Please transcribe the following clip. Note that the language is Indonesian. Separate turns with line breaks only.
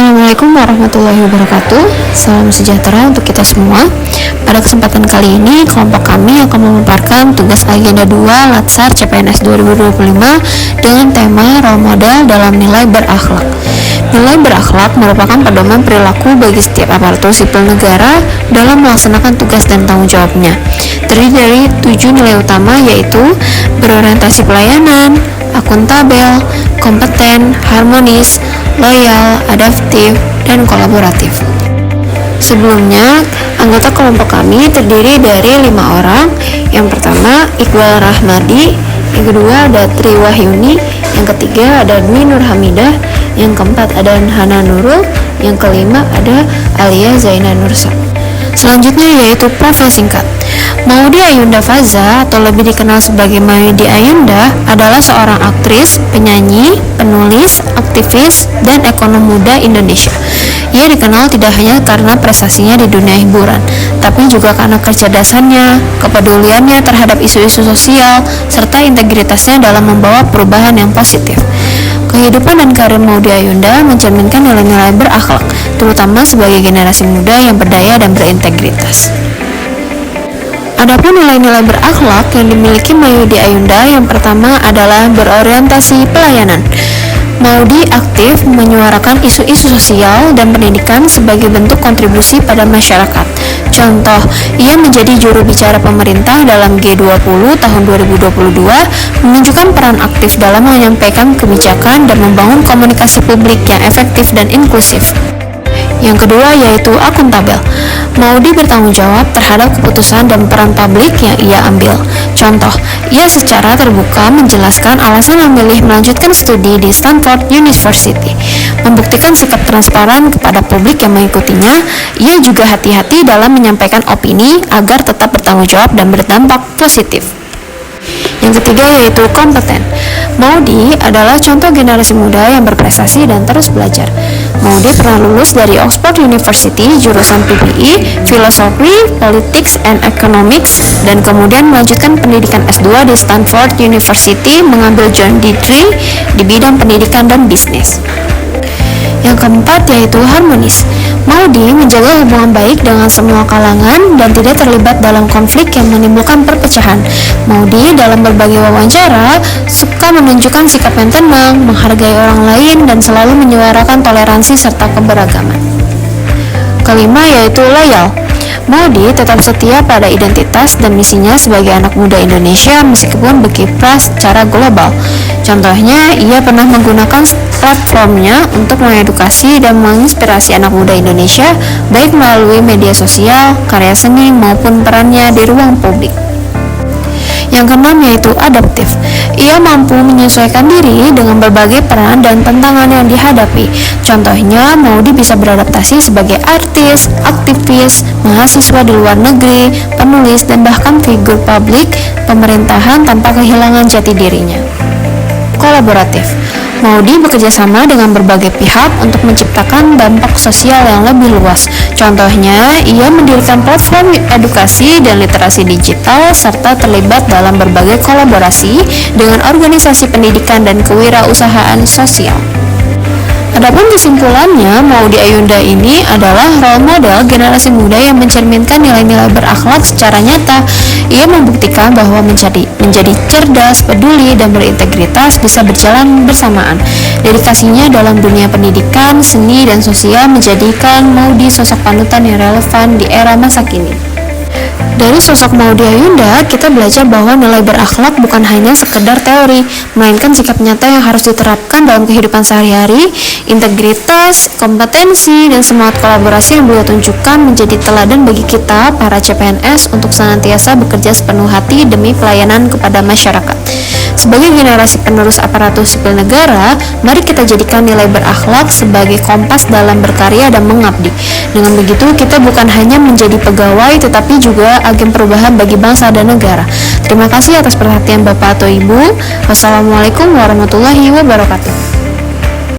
Assalamualaikum warahmatullahi wabarakatuh. Salam sejahtera untuk kita semua. Pada kesempatan kali ini, kelompok kami akan memaparkan tugas agenda 2 Latsar CPNS 2025 dengan tema role model dalam nilai berakhlak. Nilai berakhlak merupakan pedoman perilaku bagi setiap aparatur sipil negara dalam melaksanakan tugas dan tanggung jawabnya. Terdiri dari 7 nilai utama, yaitu berorientasi pelayanan, akuntabel, kompeten, harmonis, loyal, adaptif, dan kolaboratif. Sebelumnya, anggota kelompok kami terdiri dari 5 orang. Yang pertama, Iqbal Rahmadi. Yang kedua ada Tri Wahyuni. Yang ketiga ada Dwi Nur Hamidah. Yang keempat ada Hana Nurul. Yang kelima ada Alia Zaina Nursa. Selanjutnya yaitu profil singkat. Maudy Ayunda Faza atau lebih dikenal sebagai Maudy Ayunda adalah seorang aktris, penyanyi, penulis, aktivis, dan ekonom muda Indonesia. Ia dikenal tidak hanya karena prestasinya di dunia hiburan, tapi juga karena kecerdasannya, kepeduliannya terhadap isu-isu sosial, serta integritasnya dalam membawa perubahan yang positif. Kehidupan dan karir Maudy Ayunda mencerminkan nilai-nilai berakhlak, terutama sebagai generasi muda yang berdaya dan berintegritas. Adapun nilai-nilai berakhlak yang dimiliki Maudy Ayunda, yang pertama adalah berorientasi pelayanan. Maudy aktif menyuarakan isu-isu sosial dan pendidikan sebagai bentuk kontribusi pada masyarakat. Contoh, ia menjadi juru bicara pemerintah dalam G20 tahun 2022, menunjukkan peran aktif dalam menyampaikan kebijakan dan membangun komunikasi publik yang efektif dan inklusif. Yang kedua yaitu akuntabel. Maudy bertanggung jawab terhadap keputusan dan peran publik yang ia ambil. Contoh, ia secara terbuka menjelaskan alasan memilih melanjutkan studi di Stanford University. Membuktikan sikap transparan kepada publik yang mengikutinya, ia juga hati-hati dalam menyampaikan opini agar tetap bertanggung jawab dan berdampak positif. Yang ketiga yaitu kompeten. Maudy adalah contoh generasi muda yang berprestasi dan terus belajar. Maudy pernah lulus dari Oxford University jurusan PPE, Philosophy, Politics and Economics, dan kemudian melanjutkan pendidikan S2 di Stanford University mengambil John Deere di bidang pendidikan dan bisnis. Yang keempat yaitu harmonis. Maudy menjaga hubungan baik dengan semua kalangan dan tidak terlibat dalam konflik yang menimbulkan perpecahan. Maudy dalam berbagai wawancara suka menunjukkan sikap yang tenang, menghargai orang lain, dan selalu menyuarakan toleransi serta keberagaman. Kelima yaitu loyal. Maudy tetap setia pada identitas dan misinya sebagai anak muda Indonesia meskipun berkiprah secara global. Contohnya, ia pernah menggunakan platformnya untuk mengedukasi dan menginspirasi anak muda Indonesia baik melalui media sosial, karya seni, maupun perannya di ruang publik. Yang keenam yaitu adaptif. Ia mampu menyesuaikan diri dengan berbagai peran dan tantangan yang dihadapi. Contohnya, Maudy bisa beradaptasi sebagai artis, aktivis, mahasiswa di luar negeri, penulis, dan bahkan figur publik pemerintahan tanpa kehilangan jati dirinya. Kolaboratif. Maudy bekerja sama dengan berbagai pihak untuk menciptakan dampak sosial yang lebih luas. Contohnya, ia mendirikan platform edukasi dan literasi digital serta terlibat dalam berbagai kolaborasi dengan organisasi pendidikan dan kewirausahaan sosial. Adapun kesimpulannya, Maudy Ayunda ini adalah role model generasi muda yang mencerminkan nilai-nilai berakhlak secara nyata. Ia membuktikan bahwa menjadi cerdas, peduli, dan berintegritas bisa berjalan bersamaan. Dedikasinya dalam dunia pendidikan, seni, dan sosial menjadikan Maudy sosok panutan yang relevan di era masa kini. Dari sosok Maudy Ayunda, kita belajar bahwa nilai berakhlak bukan hanya sekedar teori, melainkan sikap nyata yang harus diterapkan dalam kehidupan sehari-hari. Integritas, kompetensi, dan semangat kolaborasi yang beliau tunjukkan menjadi teladan bagi kita, para CPNS, untuk senantiasa bekerja sepenuh hati demi pelayanan kepada masyarakat. Sebagai generasi penerus aparatur sipil negara, mari kita jadikan nilai berakhlak sebagai kompas dalam berkarya dan mengabdi. Dengan begitu, kita bukan hanya menjadi pegawai, tetapi juga agen perubahan bagi bangsa dan negara. Terima kasih atas perhatian Bapak atau Ibu. Wassalamualaikum warahmatullahi wabarakatuh.